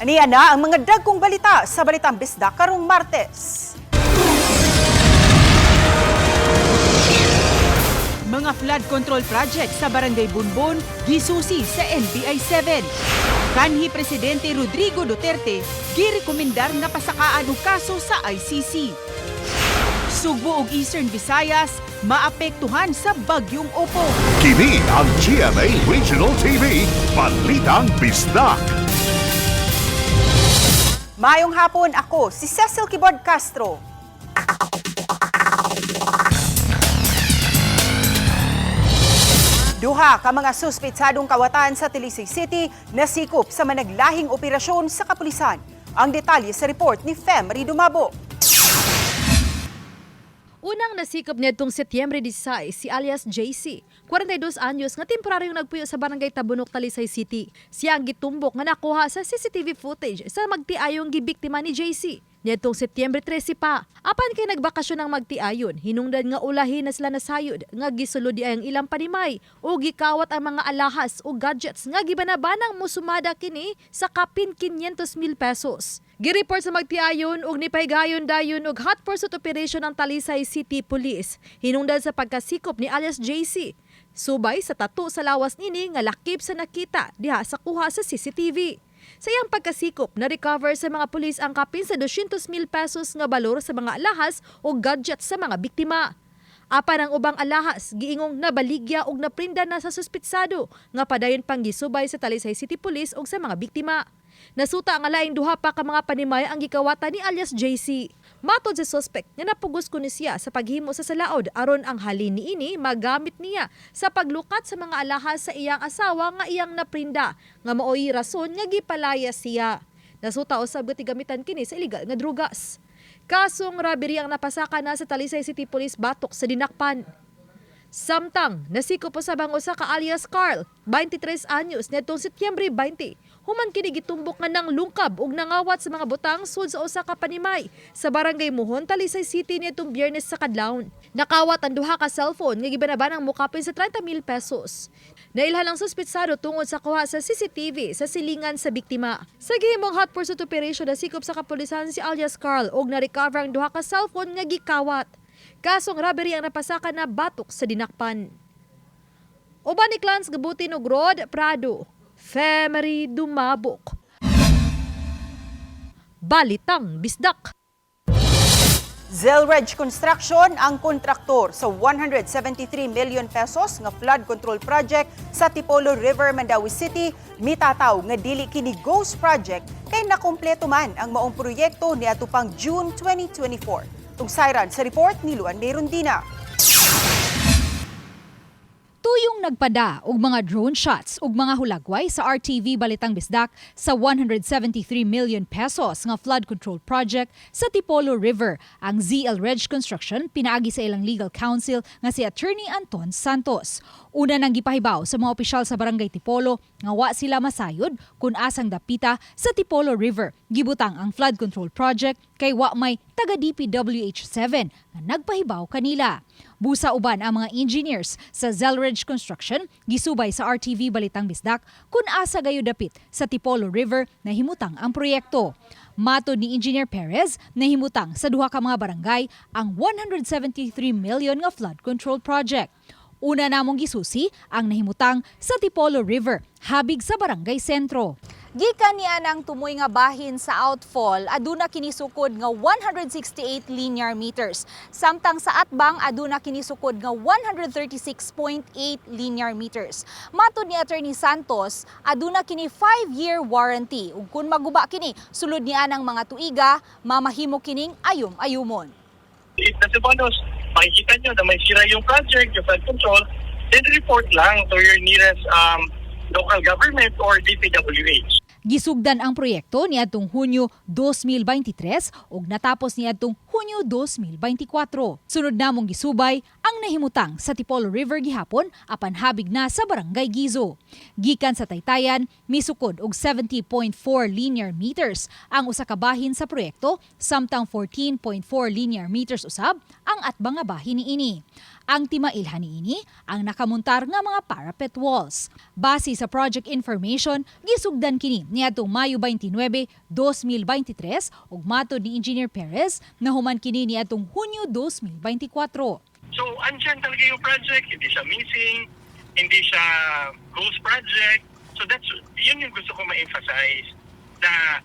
Aniya na ang mga dagkong balita sa Balitang Bisdak karong Martes. Mga flood control project sa Barangay Bunbon, gisusi sa NBI 7. Kanhi Presidente Rodrigo Duterte, girekomendar nga pasakaan og kaso sa ICC. Sugbo ug Eastern Visayas, maapektuhan sa Bagyong Opo. Kini ang GMA Regional TV, Balitang Bisdak. Mayong hapon, ako si Cecil Kibord Castro. Duha ka mga suspetsadong kawatan sa Talisay City nasikop sa managlahing operasyon sa kapulisan. Ang detalye sa report ni Fem Ridumabo. Unang nasikop nitong Setyembre 16 si alias JC, 42 anyos nga temporaryong nagpuyo sa Barangay Tabunok, Talisay City. Siya ang gitumbok nga nakuha sa CCTV footage sa magtiayong gibiktima ni JC. Nitong Setyembre 13 pa, apan kay nagbakasyon ng magtiayon, hinungdan nga ulahin na sila nasayod nga gisulod ay ang ilang panimay o gikawat ang mga alahas o gadgets nga gibanabanang musumada kini sa kapin 500,000 pesos. Gireport sa magtiayon og nipahigayon dayon og hot pursuit operation ng Talisay City Police hinungdan sa pagkasikop ni alias JC. Subay sa tato sa lawas nini nga lakip sa nakita diha sa kuha sa CCTV. Sa iyang pagkasikop, na-recover sa mga pulis ang kapin sa 200,000 pesos nga balor sa mga alahas o gadgets sa mga biktima. Apan ang ubang alahas, giingong nabaligya og naprinda na sa suspitsado nga padayon pang gisubay sa Talisay City Police og sa mga biktima. Nasuta ang laing duha pa ka mga panimay ang gikawatan ni alias JC. Matod sa suspect nga napugos ko ni siya sa paghimo sa salaod aron ang halin niini magamit niya sa paglukat sa mga alahas sa iyang asawa nga iyang naprinda nga maoy rason nga gipalaya siya. Nasuta usab nga gamitan kini sa illegal nga drugas. Kasong robbery ang napasaka na sa Talisay City Police batok sa dinakpan. Samtang nasikop sa bango sa ka alias Carl, 23 anyos nitong Setyembre 20. Human kini gitumbok nga nang lungkab ug nangawat sa mga butang sud sa usa ka panimay sa Barangay Muhon, Talisay City nitong Biyernes sa kadlawon. Nakawat ang duha ka cellphone nga gibanabanang mukapin sa 30,000 pesos. Nailhan ang suspetsado tungod sa kuha sa CCTV sa silingan sa biktima. Sa gihimong hot pursuit operation nasikop sa kapulisan si alias Carl ug na-recover ang duha ka cellphone nga gikawat. Kasong robbery ang napasaka na batok sa dinakpan. Uban ni Clans Gabutin og Rod Prado, Femery Dumabok. Balitang Bisdak. Zelreg Construction ang kontraktor sa 173 million pesos nga flood control project sa Tipolo River, Mandawi City. Mitataw nga dili kini ghost project kay nakumpleto man ang maong proyekto niadto pang June 2024. Tungsayran sa report ni Luan Merundina. Tuyong nagpada og mga drone shots ug mga hulagway sa RTV Balitang Bisdak sa 173 million pesos nga flood control project sa Tipolo River. Ang ZLReg Construction pinaagi sa ilang legal counsel nga si Attorney Anton Santos. Una nang gipahibaw sa mga opisyal sa Barangay Tipolo nga wa sila masayod kung asang dapita sa Tipolo River. Gibutang ang flood control project kay wa may taga DPWH7 nga nagpahibaw kanila. Busa uban ang mga engineers sa Zelreg Construction gisubay sa RTV Balitang Bisdak kung asa gayo dapit sa Tipolo River na himutang ang proyekto. Matod ni Engineer Perez na himutang sa duha ka mga barangay ang 173 million nga flood control project. Una namong gisusi ang nahimutang sa Tipolo River, habig sa Barangay Sentro. Gikan niya ng tumoy nga bahin sa outfall, aduna kinisukod nga 168 linear meters. Samtang sa atbang, aduna kinisukod nga 136.8 linear meters. Matod ni Attorney Santos, aduna kini 5-year warranty. Ug kung maguba kini, sulod niya ng mga tuiga, mamahimo kining ayom-ayumon. If the bonus, makikita nyo na may sira yung project, yung flood control, then report lang to your nearest local government or DPWH. Gisugdan ang proyekto niadtong Hunyo 2023 ug natapos niadtong Hunyo 2024. Sunod namong gisubay ang nahimutang sa Tipolo River gihapon apan habig na sa Barangay Gizo. Gikan sa Taytayan, misukod og 70.4 linear meters ang usa ka bahin sa proyekto, samtang 14.4 linear meters usab ang atbang nga bahin niini. Ang timailhan niini ang nakamuntar nga mga parapet walls. Base sa project information, gisugdan kini niadtong Mayo 29, 2023 ug matod ni Engineer Perez na human kini niadtong Hunyo 2024. So, andyan talaga yung project, hindi siya missing, hindi siya ghost project. So, yun yung gusto ko ma-emphasize, na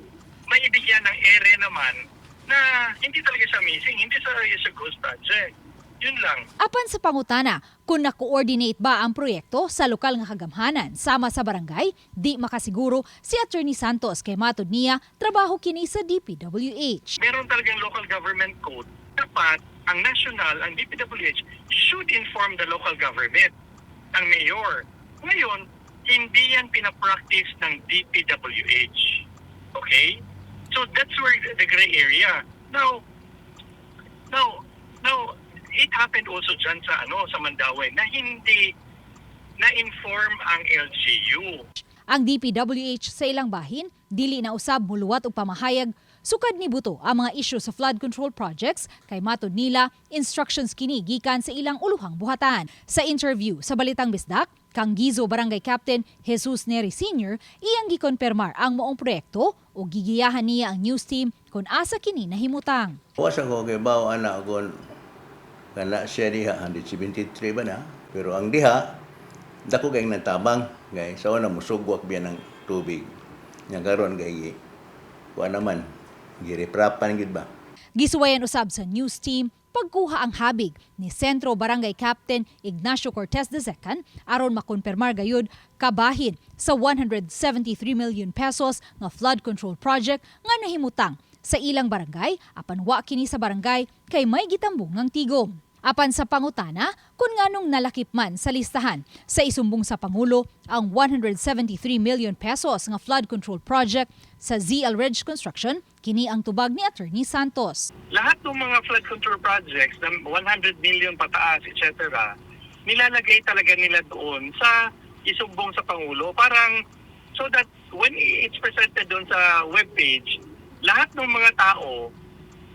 maibigyan ng ere naman na hindi talaga siya missing, hindi talaga siya ghost project. Yun lang. Apan sa pangutana, kung na-coordinate ba ang proyekto sa lokal nga kagamhanan sama sa barangay, di makasiguro si Attorney Santos kay matod niya trabaho kini sa DPWH. Meron talagang local government code. Dapat ang national, ang DPWH should inform the local government, ang mayor. Ngayon, hindi yan pinapractice ng DPWH. Okay? So that's where the gray area. Now, it happened also dyan sa Mandaue na hindi na-inform ang LGU. Ang DPWH sa ilang bahin, dili na usab muluwat og pamahayag, sukad ni buto ang mga issue sa flood control projects kay matod nila instructions kini gikan sa ilang uluhang buhatan. Sa interview sa Balitang Bisdak, kang Gizo Barangay Captain Jesus Neri Sr. iyang gikonpermar ang moong proyekto o gigiyahan niya ang news team kung asa kini nahimutang. Wasa ko kay bao anak ko kana siya diha 173 ba na, pero ang diha dako kay natabang gay sa una musugwak biya ng tubig nya karon kay kuan naman gireprapan gid ba. Gisuwayan usab sa news team pagkuha ang habig ni Sentro Barangay Captain Ignacio Cortez II aron makonpermar gayud kabahin sa 173 million pesos nga flood control project nga nahimutang sa ilang barangay apan wa kini sa barangay kay may gitambong ngang tigom. Apan sa pangutana, kung nganong nalakip man sa listahan sa isumbong sa Pangulo ang 173 million pesos nga flood control project sa ZL Ridge Construction, kini ang tubag ni Attorney Santos. Lahat ng mga flood control projects na 100 million pataas, etc., nilalagay talaga nila doon sa isumbong sa Pangulo. Parang so that when it's presented doon sa webpage, lahat ng mga tao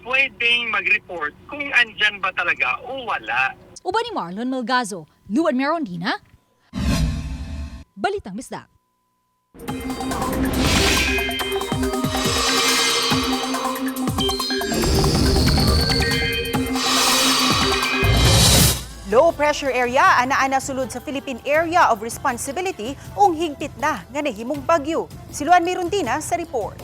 pwedeng mag-report kung andyan ba talaga o wala. Uban ni Marlon Melgazo, Luan Merondina, Balitang Bisdak. Low pressure area ana sulod sa Philippine Area of Responsibility ung higpit na nga nahimong bagyo. Si Luan Merondina sa report.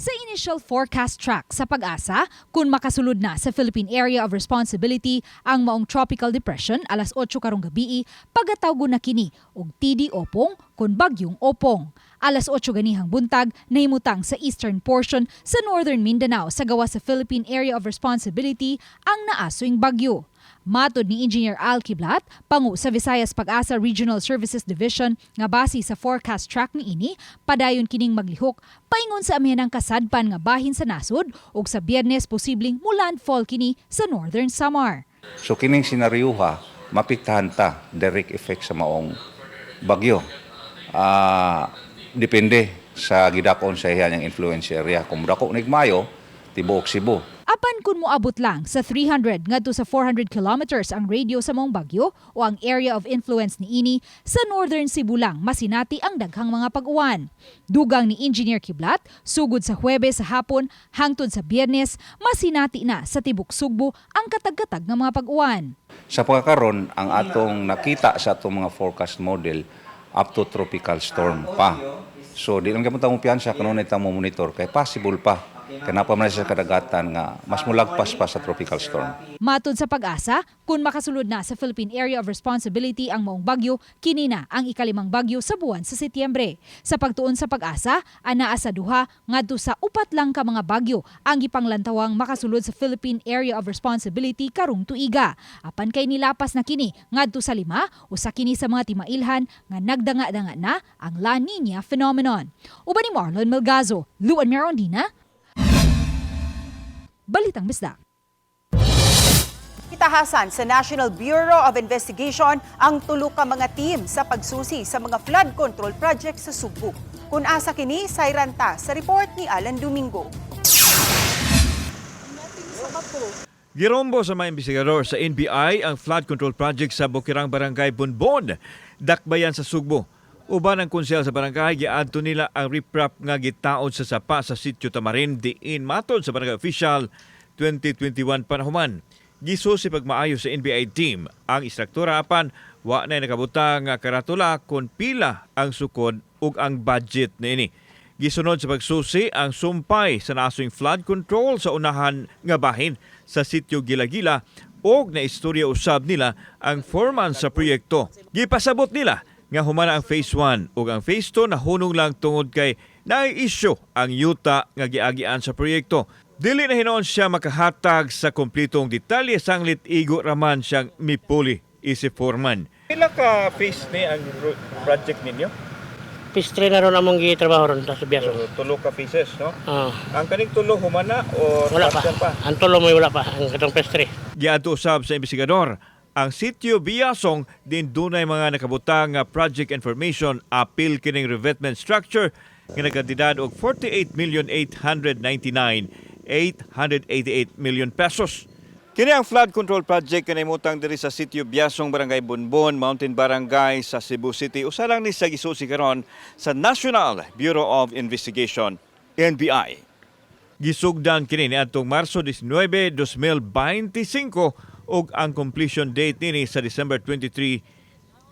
Sa initial forecast track sa pag-asa, kung makasulod na sa Philippine Area of Responsibility ang maong tropical depression alas 8 karong gabi, pagatawgo na kini og TD Opong kun bagyong Opong. Alas 8 ganihang buntag nahimutang sa eastern portion sa northern Mindanao sa gawa sa Philippine Area of Responsibility ang naasoing bagyo. Matod ni Engineer Al Kiblat, pangu sa Visayas Pag-asa Regional Services Division nga base sa forecast track niini, padayon kining maglihok paingon sa amihanang kasadpan nga bahin sa nasod ug sa Biyernes posibleng mulandfall kini sa Northern Samar. So kining senaryoha mapiktahan ta direct effect sa maong bagyo. Depende sa gidakon sa iyang influence area. Kung dako nigmayo, tibuok Cebu. Apan kung moabot lang sa 300 ngadto sa 400 kilometers ang radio sa maong bagyo o ang area of influence niini, sa Northern Cebu lang masinati ang daghang mga pag-uwan. Dugang ni Engineer Kiblat, sugod sa Huwebes sa hapon hangtod sa Biyernes, masinati na sa tibok Sugbo ang katag-katag ng mga pag-uwan. Sa pagkakaroon, ang atong nakita sa atong mga forecast model up to tropical storm pa. So di lang gyud ta mo piyansa kanunay ta mo monitor kay possible pa. Kanapa man sa kadagatan nga mas mulagpas pa sa tropical storm. Matod sa pag-asa, kung makasulod na sa Philippine Area of Responsibility ang maong bagyo, kini na ang ikalimang bagyo sa buwan sa Setyembre. Sa pagtuon sa pag-asa, anaa sa duha ngadto sa upat lang ka mga bagyo ang gipanglantawang makasulod sa Philippine Area of Responsibility karong tuiga. Apan kay nilapas na kini ngadto sa 5, usa kini sa mga timailhan nga nagdanga-danga na ang La Nina phenomenon. Uban ni Marlon Melgazo, Luan Merondina, Balitang Bisdak. Gitahasan sa National Bureau of Investigation ang tulo ka mga team sa pagsusi sa mga flood control project sa Subo. Kung asa kini, sayranta sa report ni Alan Domingo. Girombo sa mga investigador sa NBI ang flood control project sa Bukirang Barangay Bunbon, dakbayan sa Sugbo. Uban ang konsel sa barangay, giadto nila ang riprap nga gitaod sa sapa sa sitio Tamarin diin matod sa barangay official 2021 panahuman. Giso si pagmaayo sa NBI team ang istruktura apan wa na nakabutang nga karatula kung pila ang sukod ug ang budget niini. Gisunod sa pagsusi ang sumpay sa nasong flood control sa unahan nga bahin sa sitio Gila-Gila og na istorya usab nila ang foreman sa proyekto. Gipasabot nila nga humana ang phase 1 ug ang phase 2 nahunong lang tungod kay naay-issue ang yuta nga giagian sa proyekto. Dili na hinoon siya makahatag sa kumplitong detalye sanglit igo raman siyang mipuli isip foreman. Pila ka phase ni ang project ninyo? Phase 3 na ron among gitrabaho ron sa Biaso. Tulo ka pieces, no? Ah, Ang kaning tulo humana o wala pa. partial pa? Ang tulo mo wala pa. Ang katong phase 3. Giadto usab sa investigador, ang sitio Biasong din dunay mga nakabutang nga project information apil kining revetment structure nga nagkantidad og 48,899,888 million pesos. Kini ang flood control project kanahimutang diri sa sitio Biasong, Barangay Bunbon, Mountain Barangay sa Cebu City. Usa lang ni sa gisusi karon sa National Bureau of Investigation, NBI. Gisugdan kini niadtong Marso 19, 2025 ug ang completion date nini sa December 23,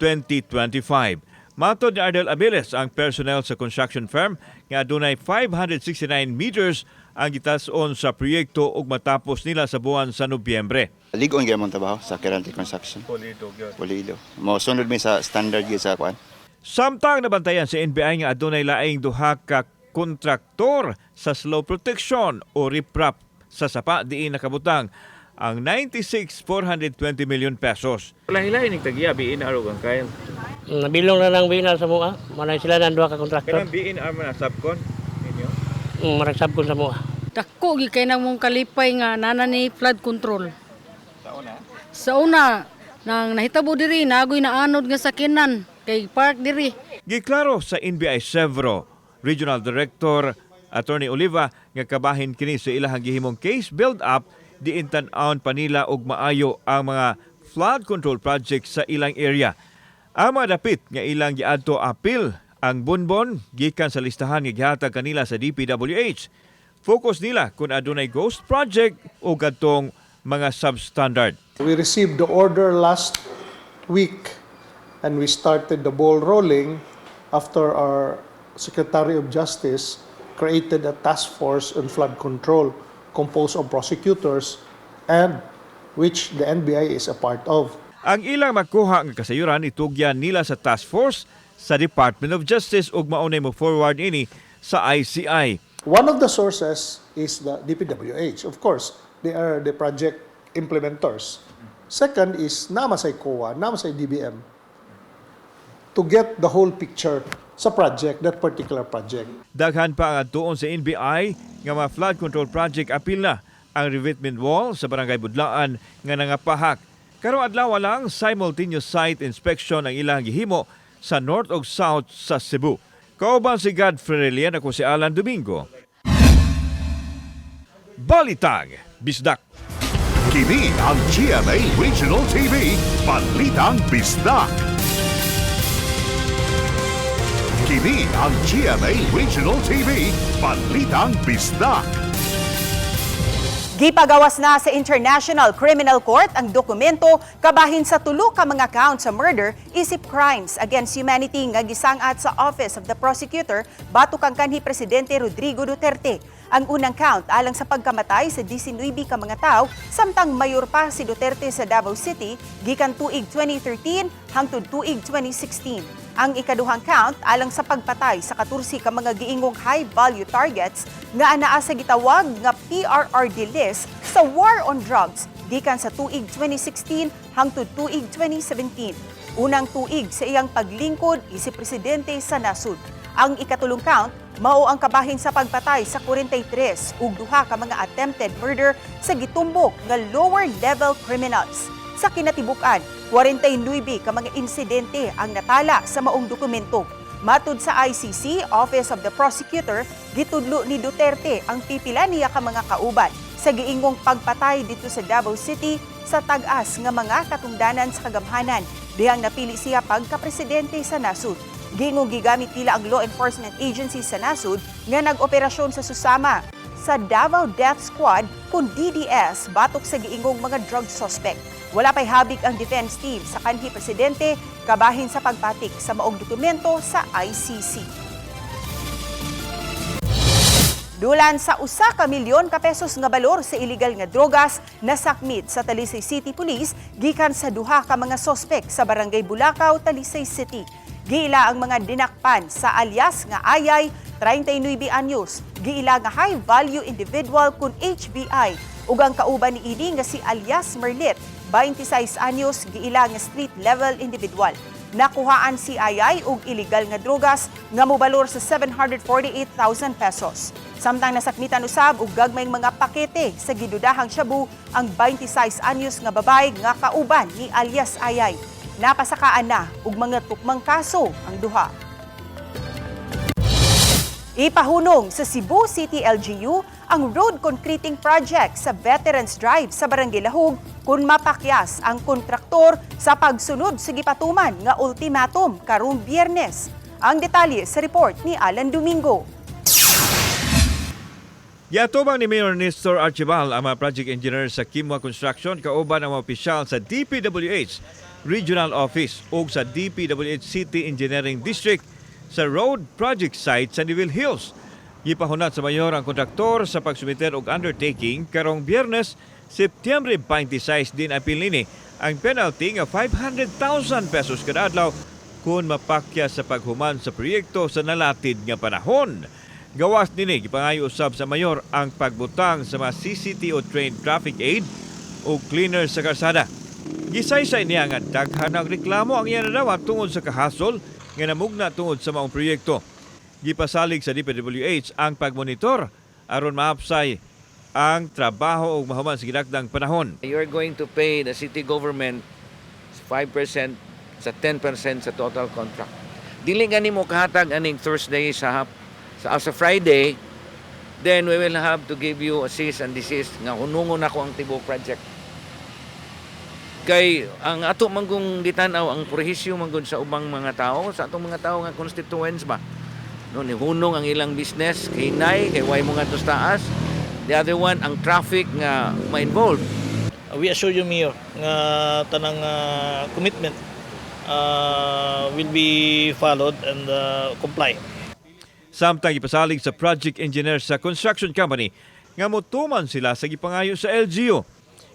2025. Matod ni Ardel Abeles, ang personnel sa construction firm, nga adunay 569 meters ang gitas-on sa proyekto ug matapos nila sa buwan sa Nobyembre. Ligon gyud man trabaho sa Kerante Construction. Pulido. Mo sunod mi sa standard gyud sa kuan. Samtang nabantayan sa NBI nga adunay laing duha ka kontraktor sa slow protection o riprap sa sapa diin nakabutang ang 96,420 million pesos. Lahi-lahi ning tagiya BNR ug ang kayan. Nabilong na lang binar sa mua. Manay sila nang duha ka kontraktor. Kanang BNR man subcon ninyo. Marag sabkon sa mua. Dako gi kay nang mong kalipay nga nana ni flood control. Sa una nang nahitabo diri nagoy na anod nga sakinan kay park diri. Giklaro sa NBI Severo Regional Director Attorney Oliva nga kabahin kini sa ilahang gihimong case build up diin tan-awon pa nila og maayo ang mga flood control projects sa ilang area. Ang mga dapit nga ilang giadto apil ang Bunbon gikan sa listahan nga gihatag kanila sa DPWH. Focus nila kung adunay ghost project o gadtong mga substandard. We received the order last week and we started the ball rolling after our Secretary of Justice created a task force on flood control composed of prosecutors and which the NBI is a part of. Ang ilang makuha nga kasayuran itugyan nila sa task force sa Department of Justice ug maunay mo forward ini sa ICI. One of the sources is the DPWH. Of course, they are the project implementers. Second is namasay COA, namasay DBM to get the whole picture sa project, that particular project. Daghan pa ang adtuon sa NBI nga mga flood control project apil na ang revetment wall sa Barangay Budlaan nga nangapahak. Karong adlaw lang simultaneous site inspection ang ilang gihimo sa north ug south sa Cebu. Kauban si Godfrey Relian, ako si Alan Domingo. Balitang Bisdak. Kini ang GMA Regional TV, Balitang Bisdak. Kini ang GMA Regional TV, Balitang Bisdak. Gipagawas na sa International Criminal Court ang dokumento kabahin sa tulo ka mga count sa murder isip crimes against humanity nga gisangat sa Office of the Prosecutor batok kang kanhi Presidente Rodrigo Duterte. Ang unang count alang sa pagkamatay sa 19 ka mga tao samtang mayor pa si Duterte sa Davao City gikan tuig 2013 hangtod tuig 2016. Ang ikaduhang count alang sa pagpatay sa 14 ka mga giingong high-value targets nga anaa sa gitawag nga PRRD list sa war on drugs gikan sa tuig 2016 hangtod tuig 2017. Unang tuig sa iyang paglingkod isip presidente sa nasud. Ang ikatulong count mao ang kabahin sa pagpatay sa 43 ug duha ka mga attempted murder sa gitumbok nga lower level criminals. Sa kinatibuk-an, 49 ka mga insidente ang natala sa maong dokumento. Matud sa ICC, Office of the Prosecutor, gitudlo ni Duterte ang pipila niya ka mga kauban sa giingong pagpatay dito sa Davao City sa tag-as nga mga katungdanan sa kagamhanan dihang napili siya pagka-presidente sa nasud. Giingong gigamit nila ang law enforcement agency sa nasud nga nag-operasyon sa susama sa Davao Death Squad kung DDS batok sa giingong mga drug suspect. Wala pa'y habig ang defense team sa kanhi presidente kabahin sa pagpatik sa maong dokumento sa ICC. Dulan sa 1 ka milyon ka pesos nga balor sa illegal nga drogas nasakmit sa Talisay City Police gikan sa duha ka mga sospek sa Barangay Bulacau, Talisay City. Giila ang mga dinakpan sa alias nga Ayay, 39 anyos, giila nga high value individual kun HBI ug ang kauban ni ini nga si alias Merlit, 26 anyos, giila nga street level individual. Nakuhaan si Ayay og illegal nga drogas nga mobalor sa 748,000 pesos. Samtang nasakmitan usab og gagmayng mga pakete sa gidudahang shabu ang 26 anyos nga babay nga kauban ni alias Ayay. Napasakaan na og mga tukmang kaso ang duha. Ipahunong sa Cebu City LGU ang road concreting project sa Veterans Drive sa Barangay Lahug kung mapakyas ang kontraktor sa pagsunod sa gipatuman nga ultimatum karong Biyernes. Ang detalye sa report ni Alan Domingo. Giatubang ni Mayor Nestor Archibald ang mga project engineer sa Kimwa Construction kauban ang mga opisyal sa DPWH Regional Office o sa DPWH City Engineering District sa road project site sa Nivil Hills. Gipahunat sa mayor ang kontraktor sa pagsumiter og undertaking karong Biyernes, Setyembre 26 din apil nini ang penalty nga 500,000 pesos kada adlaw kung mapakya sa paghuman sa proyekto sa nalatid nga panahon. Gawas nini gipangayo usab sa mayor ang pagbutang sa mga CCT o trained traffic aid o cleaner sa karsada. Gisaysay niya nga daghan ang reklamo ang iya nadawat tungod sa kahasol nga namugna tungod sa maong proyekto. Gipasalig sa DPWH ang pagmonitor aron maapsay ang trabaho ug mahuman sa gidagdang panahon. You're going to pay the city government 5% sa 10% sa total contract. Dili gani mo kahatag aning Thursday sa Friday, then we will have to give you a cease and desist nga hunungon ako ang tibok project. Kay ang ato manggong gitanaw ang prohisyo manggod sa ubang mga tao, sa atong mga tao nga constituents ba. No, ni hunong ang ilang business, kay nay, kay way mo nga taas. The other one, ang traffic nga ma-involved. We assure you, Mayor, nga tanang commitment will be followed and comply. Samtang ipasalig sa project engineer sa construction company nga motuman sila sa gipangayo sa LGU.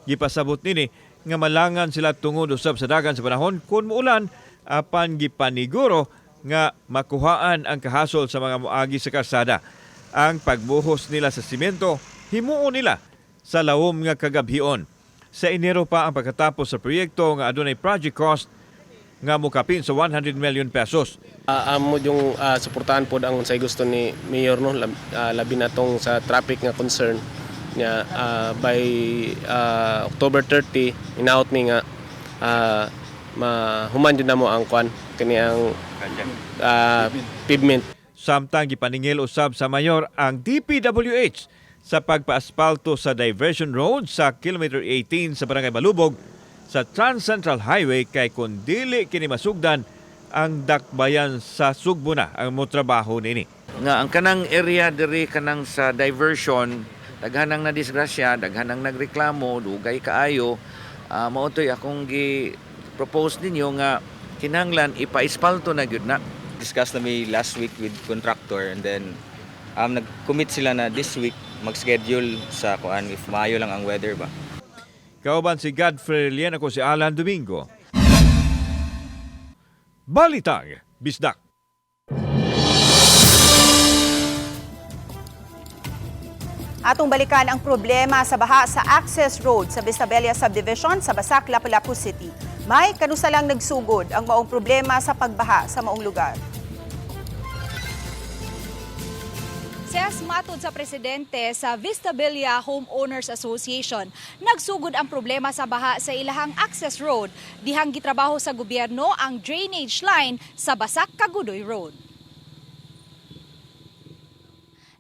Gipasabot nini nga malangan sila tungod usab sa dagan sa panahon kung muulan apan gipaniguro nga makuhaan ang kahasol sa mga moagi sa karsada. Ang pagbuhos nila sa simento himuon nila sa lawom nga kagabhion. Sa Enero pa ang pagkatapos sa proyekto nga adunay project cost nga mukapin sa 100 million pesos. Amo yung suportahan po ang say gusto ni Mayor, no, labi na tong sa traffic nga concern nga by October 30 inaot mi nga mahuman din na mo ang kwan kani ang pavement. Samtang gipaningil usab sa mayor ang DPWH sa pagpa-asfalto sa diversion road sa kilometer 18 sa Barangay Malubog sa Trans Central Highway kay kun dili kini masugdan ang dakbayan sa Sugbo na ang motrabaho nini. Nga ang kanang area diri kanang sa diversion daghanang na disgrasya, daghanang nagreklamo, dugay kaayo. Maotoy akong gi-propose ninyo nga kinahanglan ipa-espalto na gyud na. Discuss na mi last week with contractor and then nag-commit sila na this week mag-schedule sa kuan if maayo lang ang weather ba. Kauban si Godfrey Lien, ako si Alan Domingo. Balitang Bisdak. Atong balikan ang problema sa baha sa access road sa Vistabella Subdivision sa Basak, Lapu-Lapu City. May kanusalang nagsugod ang maong problema sa pagbaha sa maong lugar. Ses, matod sa presidente sa Vistabella Homeowners Association, nagsugod ang problema sa baha sa ilahang access road. Dihang gitrabaho sa gobyerno ang drainage line sa Basak-Kagudoy Road.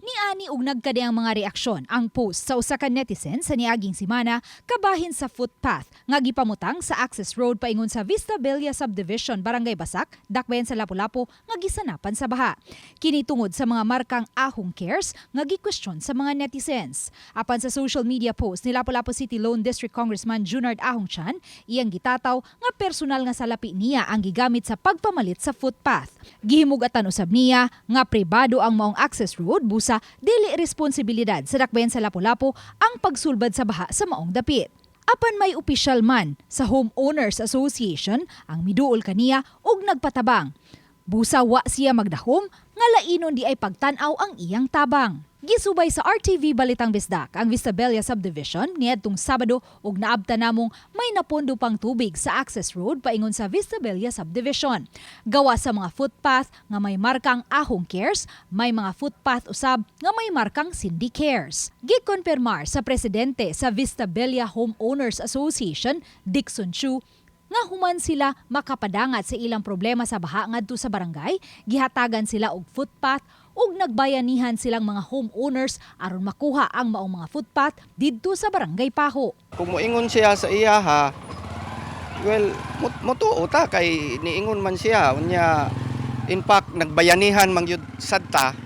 Niani og nagkadi ang mga reaksyon ang post sa usa ka netizen sa niaging semana kabahin sa footpath nga gipamutang sa access road paingon sa Vistabella Subdivision, Barangay Basak, dakbayan sa Lapu-Lapu nga gisanapan sa baha. Kini tungod sa mga markang ahong cares nga gi-question sa mga netizens. Apan sa social media post ni Lapu-Lapu City Lone District Congressman Junard Ahong Chan, iyang gitataw nga personal nga salapi niya ang gigamit sa pagpamalit sa footpath. Gihimug-atan usab niya nga pribado ang maong access road busa dili responsibilidad sa dakbayan sa Lapu-Lapu ang pagsulbad sa baha sa maong dapit. Apan may opisyal man sa Homeowners Association ang miduol kaniya og nagpatabang. Busa wa siya magdahom nga lainon di ay pagtan-aw ang iyang tabang. Gisubay sa RTV Balitang Bisdak ang Vistabella Subdivision niadtong Sabado ug naabta namong may napondo pang tubig sa access road paingon sa Vistabella Subdivision. Gawa sa mga footpath nga may markang Ahong Cares, may mga footpath usab nga may markang Cindy Cares. Gikonfirmar sa presidente sa Vistabella Homeowners Association, Dixon Chu, nga human sila makapadangat sa ilang problema sa baha ngadto sa barangay, gihatagan sila og footpath ug nagbayanihan silang mga homeowners aron makuha ang maong mga footpath didto sa Barangay Paho. Kung moingon siya sa iyaha, well, motuo ta kay niingon man siya. Unya, in fact, nagbayanihan man yun sadta.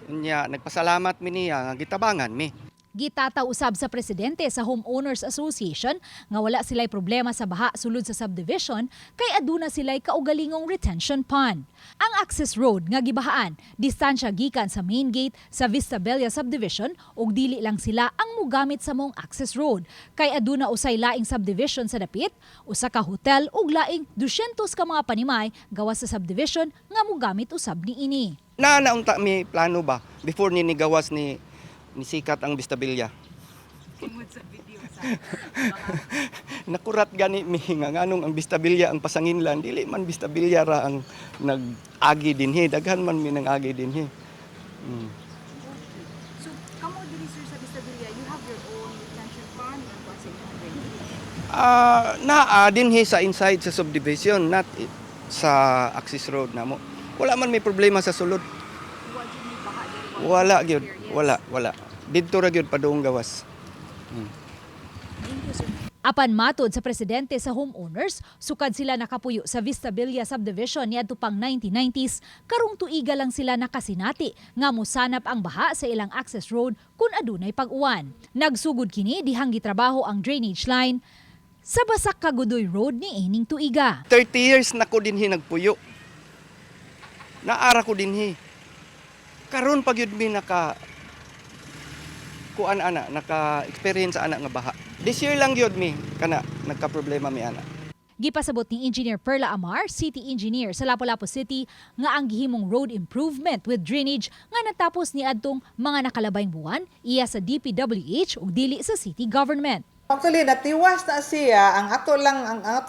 Unya, nagpasalamat mi niya nga gitabangan mi. Gitataw usab sa presidente sa Homeowners Association nga wala sila'y problema sa baha sulod sa subdivision kay aduna sila'y kaugalingong retention pond. Ang access road nga gibahaan, distansya gikan sa main gate sa Vistabella Subdivision ug dili lang sila ang mugamit sa mong access road kay aduna usay laing subdivision sa dapit, usa ka hotel ug laing 200 ka mga panimay gawas sa subdivision nga mugamit usab niini. Naunta mi plano ba before ni gawas ni sikat ang Vistabella. Nakurat gani mi nga nganong ang Vistabella ang pasanginlan, dili man Vistabella ra ang nag-agi dinhi, daghan man mi nang agi dinhi. So, kamo diri sir sa Vistabella, you have your own retention pond and what's it? Dinhi sa inside sa subdivision, not sa access road namo. Wala man may problema sa sulod. Wala gyud, wala. Didto ra gyud padung gawas. Apan matod sa presidente sa homeowners, sukad sila nakapuyo sa Vistabella Subdivision niadto pang 1990s, karong tuiga lang sila nakasinati nga mosanap ang baha sa ilang access road kun adunay pag-uwan. Nagsugod kini dihang gitrabaho ang drainage line sa Basak-Kagudoy Road ni ining tuiga. 30 years na ko dinhi nagpuyo. Naara ko dinhi. Karon pag yun mi naka-experience ana nga baha. This year lang yun mi kana nagka-problema mi ana. Gipasabot ni Engineer Perla Amar, City Engineer sa Lapu-Lapu City, nga ang gihimong road improvement with drainage nga natapos ni adtong mga nakalabayng buwan iya sa DPWH ug dili sa city government. Actually, natiwas na siya ang ato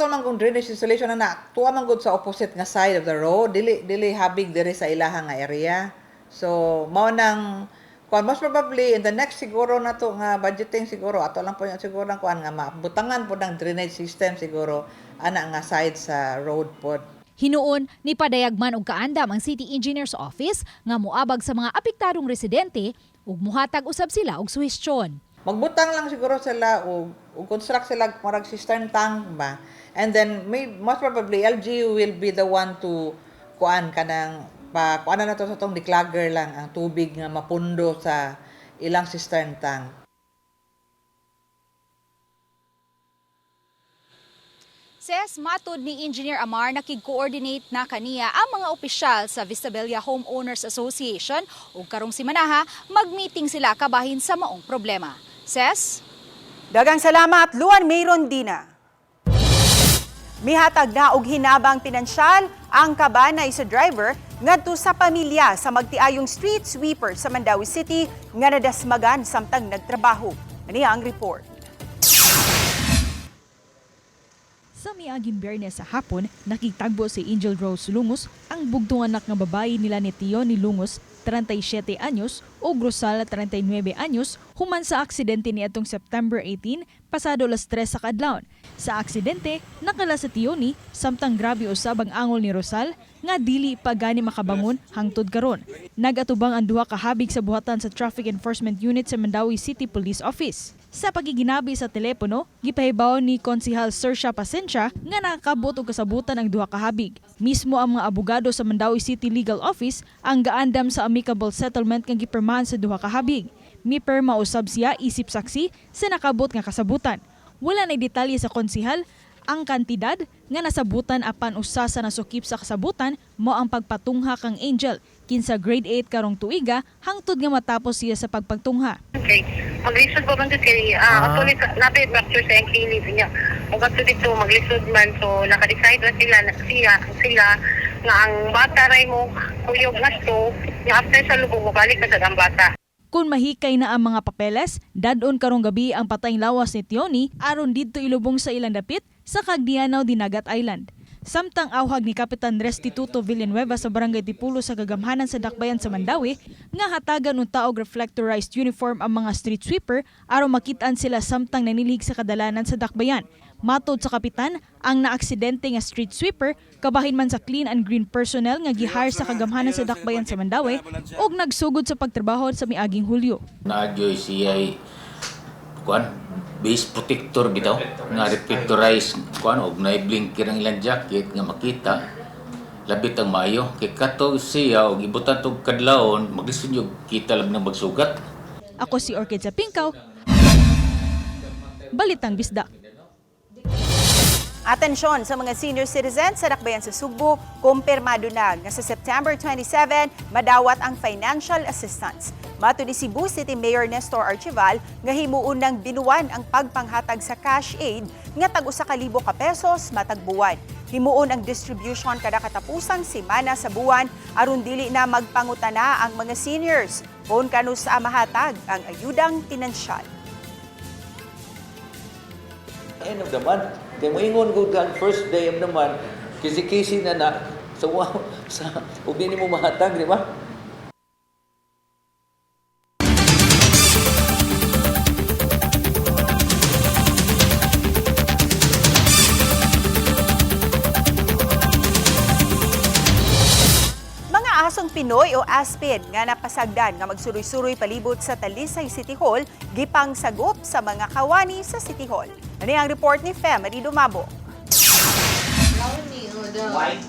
lang kung drainage installation na tuwa man gud sa opposite nga side of the road, dili habig diri sa ilahang nga area. So, mao nang most probably in the next siguro na to nga budgeting siguro ato lang po yung siguro ang kuan nga mabutangan po ng drainage system siguro ana nga side sa road pod. Hinuon ni padayagman og kaandam ang City Engineer's Office nga moabag sa mga apektadong residente ug muhatag usab sila og suhestyon. Magbutang lang siguro sila o construct sila marag cistern tank ba. And then most probably LGU will be the one to kuan kanang kuan na to sa tong declugger lang ang tubig nga mapundo sa ilang cistern tank. Ses, matod ni Engineer Amar, nakig-coordinate na kaniya ang mga opisyal sa Vistabella Homeowners Association ug karong simanaha mag-meeting sila kabahin sa maong problema. Ses? Dagang salamat, Luan May Rondina. Mihatag na og hinabang pinansyal ang kabanay sa driver ngadto sa pamilya sa magtiayong street sweeper sa Mandawi City nga nadasmagan samtang nagtrabaho. Aniya ang report. Sa miaging Biyernes sa hapon, nakitagbo si Angel Rose Lungos, ang bugtong anak nga babae nila ni Tio ni Lungos 37 anyos, ug Rosal, 39 anyos, human sa aksidente niadtong September 18, pasado alas 3 sa kadlawon. Sa aksidente, nakala sa Tioni, samtang grabe usab ang angol ni Rosal nga dili pa gani makabangon hangtod karon. Nagatubang ang duha ka habig sa buhatan sa Traffic Enforcement Unit sa Mandawi City Police Office. Sa pagiginabi sa telepono, gipahibaw ni Konsehal Sersha Pasensya nga nakakabot og kasabutan ang duha ka habig. Mismo ang mga abogado sa Mandawi City Legal Office ang gaandam sa amicable settlement nga gipirmahan sa duha ka habig. Mipirma usab siya isip saksi sa nakabot nga kasabutan. Wala na detalye sa konsehal ang kantidad nga nasabutan apan usa sa nasukip sa kasabutan mo ang pagpatungha kang Angel kinsa grade 8 karong tuiga hangtod nga matapos siya sa pagpagtungha. Okay. Maglisod ba man kay actually nabi fracture sa clinic niya. Ug ato dito maglisod man so naka-decide na sila nga ang bata ray mo kuyog ngasto nga after sa lubong mo balik na ang bata. Kung mahikay na ang mga papeles, dadon karong gabi ang patayng lawas ni Tioni aron didto ilubong sa ilang dapit sa Cagdianaw, Dinagat Island. Samtang awhag ni Kapitan Restituto Villanueva sa Barangay Tipulo sa kagamhanan sa Dakbayan sa Mandawi nga hatagan ng taog reflectorized uniform ang mga street sweeper aron makitaan sila samtang nanilig sa kadalanan sa Dakbayan. Matod sa kapitan, ang naaksidente nga street sweeper kabahin man sa clean and green personnel nga gihire sa kagamhanan sa Dakbayan sa Mandawi ug nagsugod sa pagtrabaho sa miaging Hulyo. Naadyoy siya base protector bitaw nga reflectorized og na-blinker ang ilang jacket nga makita labit ang maayo kay kato siya og ibutan tog kadlawon maglisod yung kita lang nang magsugat. Ako si Orchid sa Pinkaw. Balitang Bisdak. Atensyon sa mga senior citizens sa Dakbayan sa Sugbo, kumpirmado na nga sa September 27 madawat ang financial assistance. Mato ni Cebu City Mayor Nestor Archival nga himuon ng binuwan ang pagpanghatag sa cash aid nga tag-1,000 ka pesos matag buwan. Himuon ang distribution kada katapusang semana sa buwan aron dili na magpangutana ang mga seniors kung kano sa mahatag ang ayudang pinansyal. End of the month. Kaya moingon ko ang first day of the month, kisi-kisi na sa ug di mo mahatag, di ba? Mga asong Pinoy o Aspin nga napasagdan nga magsuroy-suroy palibot sa Talisay City Hall, gipang sagop sa mga kawani sa City Hall. Ano ang report ni Femery Dumabo?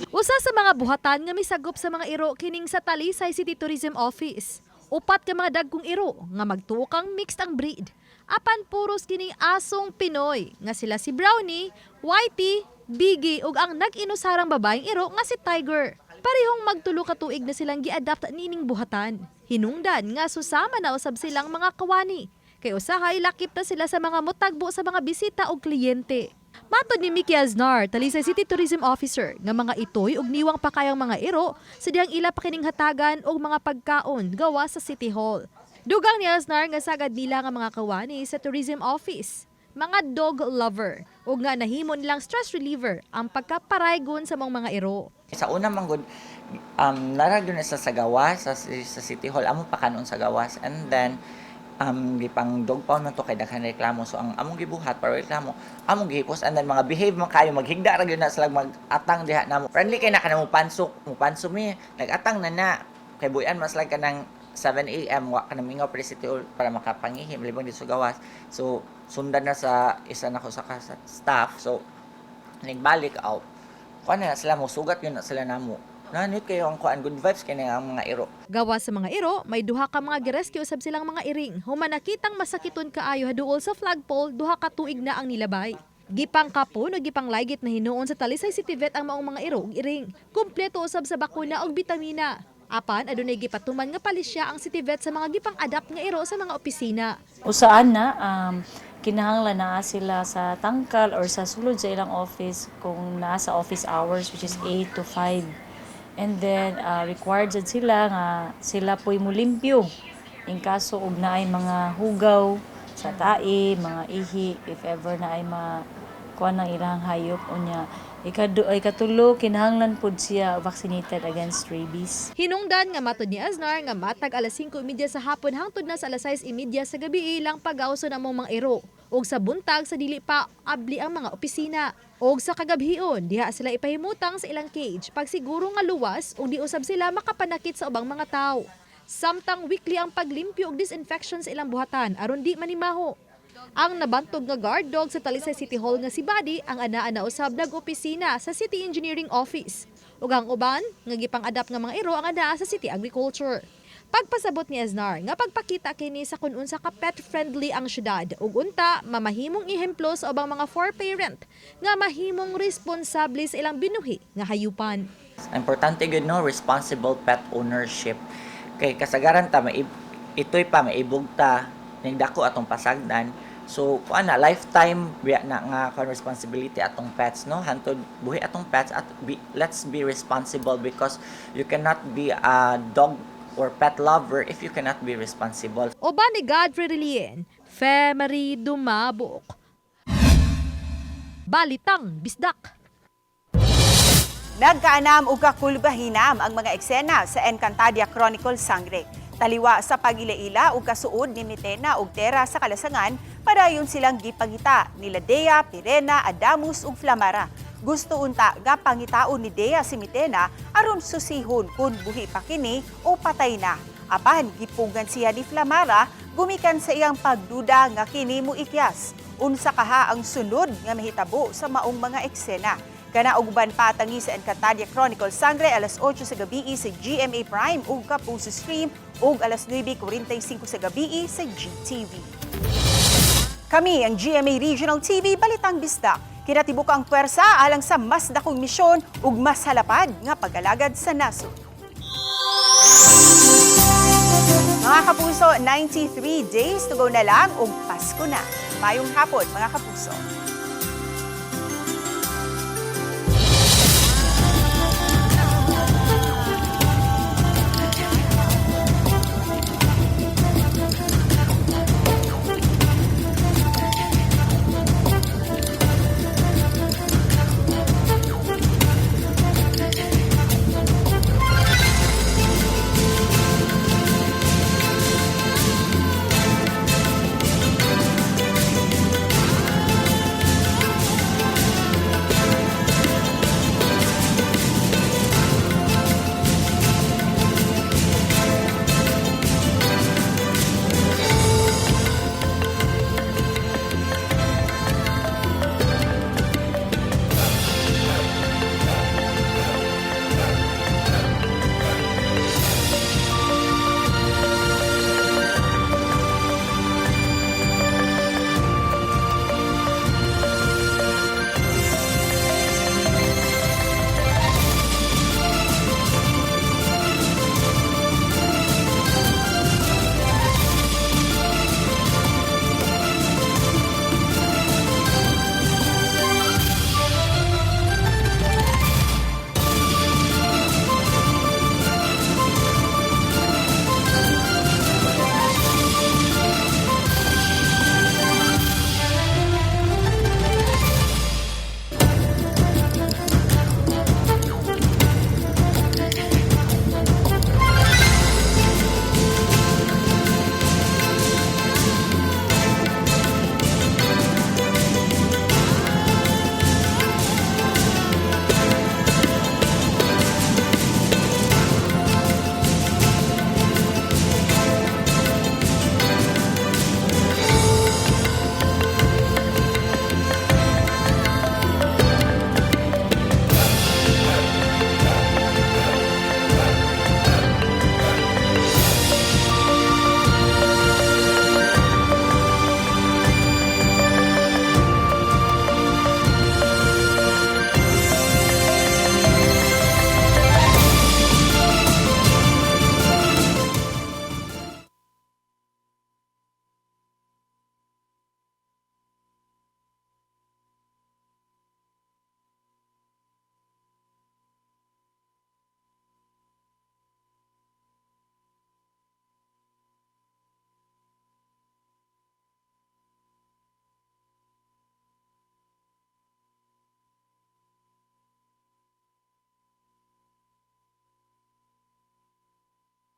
Usa sa mga buhatan nga misagop sa mga iro kining sa Talisay City Tourism Office. Upat ka mga dagkong iro nga magtuo kang mixed ang breed. Apan puros kining asong Pinoy nga sila si Brownie, Whitey, Biggie ug ang nag-inusarang babaeng iro nga si Tiger. Parehong magtulo ka tuig na silang gi-adapt nining buhatan. Hinungdan nga susama na usab silang mga kawani. Kay usahay lakip na sila sa mga mutagbo sa mga bisita o kliyente. Matod ni Mickey Aznar, Talisay City Tourism Officer, nga mga itoy ug niwang pa kayang mga iro sa diyang ila pa kining hatagan og mga pagkaon gawa sa City Hall. Dugang ni Aznar nga sagad nila nga mga kawani sa Tourism Office, mga dog lover ug nga nahimo nilang stress reliever ang pagkaparaygon sa mga iro. Sa una manggod naragyo na sa gawas sa City Hall amo pa kanon sa gawas, and then gipang dog pound man to kay daghan reklamo, so ang among gibuhat para reklamo among gihipos, and then mga behave man kayo maghigda ra gyud na sila mag-atang diha namo friendly kay na kanang pansok mi nag-atang na kay buyan mas like kanang 7 AM wa kanang mingaw pre City Hall para makapangihim libang di sa gawas, so sundan na sa isa nako sa staff, so nagbalik out kuan na sila mo sugat yun na sila namo. Nanit kayo ang kuan good vibes kay ang mga iro. Gawa sa mga iro, may duha ka mga girescue usab silang mga iring. Human nakitang masakiton kaayo haduol sa flagpole, duha ka tuig na ang nilabay. Gipang kapon o gipang laygit na hinuon sa Talisay City Vet ang maong mga iro ug iring. Kumpleto usab sa bakuna ug bitamina. Apan adunay gipatuman nga palisya ang City Vet sa mga gipang adapt nga iro sa mga opisina. Usaan na kinahanglan na sila sa tangkal or sa sulod sa ilang office kung nasa office hours which is 8 to 5. And then required jud sila nga sila po'y mulimpyo in kaso og naay mga hugaw sa tae, mga ihi, if ever na ay kuan ang ilang hayop unya. Ikatulo kinahanglan pud siya vaccinated against rabies. Hinungdan nga matod ni Aznar nga matag alas 5:30 sa hapon hangtod na sa alas 6:30 sa gabi ilang pag-awso namong mga ero. Og sa buntag sa dili pa abli ang mga opisina. Og sa kagabhion, diha sila ipahimutang sa ilang cage pagsiguro nga luwas o di usab sila makapanakit sa ubang mga tao. Samtang weekly ang paglimpyo og disinfection sa ilang buhatan aron di manimaho. Ang nabantog nga guard dog sa Talisay City Hall nga si Buddy ang anaa na usab nag-opisina sa City Engineering Office. Ug ang uban nga gipang-adapt nga mga ero ang anaa sa City Agriculture. Pagpasabot ni Aznar nga pagpakita kini sa kun unsa ka pet-friendly ang syudad ug unta mamahimong ihemplo sa ubang mga for-parent nga mahimong responsable sa ilang binuhi nga hayupan. Importante gud no responsible pet ownership. Kay kasagaran ta itoy pa maibugta ning dako atong pasagdan. So, kuana lifetime na nga responsibility atong pets no hantod buhi atong pets at let's be responsible because you cannot be a dog or pet lover if you cannot be responsible. Oba ni Godfrey Relien, Femery Dumabok. Balitang Bisdak. Nagkaanam ug kakulbahinam ang mga eksena sa Encantadia Chronicle Sangre. Taliwa sa pagila-ila ug kasuod ni Mitena ug Tera sa Kalasangan, padayon silang gipangita nila Dea, Pirena, Adamus ug Flamara. Gusto unta nga pangitaon ni Dea si Mitena aron susihon kung buhi pa kini o patay na. Apan gipugan siya ni Flamara gumikan sa iyang pagduda nga kini mo ikyas. Unsa kaha ang sunod nga mahitabo sa maong mga eksena. Kana og uban pa tangi sa Encantadia Chronicle Sangre alas 8 sa gabi sa GMA Prime ug Kapuso Stream ug alas 9:45 sa gabi sa GTV. Kami ang GMA Regional TV Balitang Bisdak. Kinatibuk ang pwersa alang sa mas dakong misyon ug mas halapad nga pag-alagad sa nasod. Mga kapuso, 93 days to go na lang ug Pasko na. Mayong hapon mga kapuso.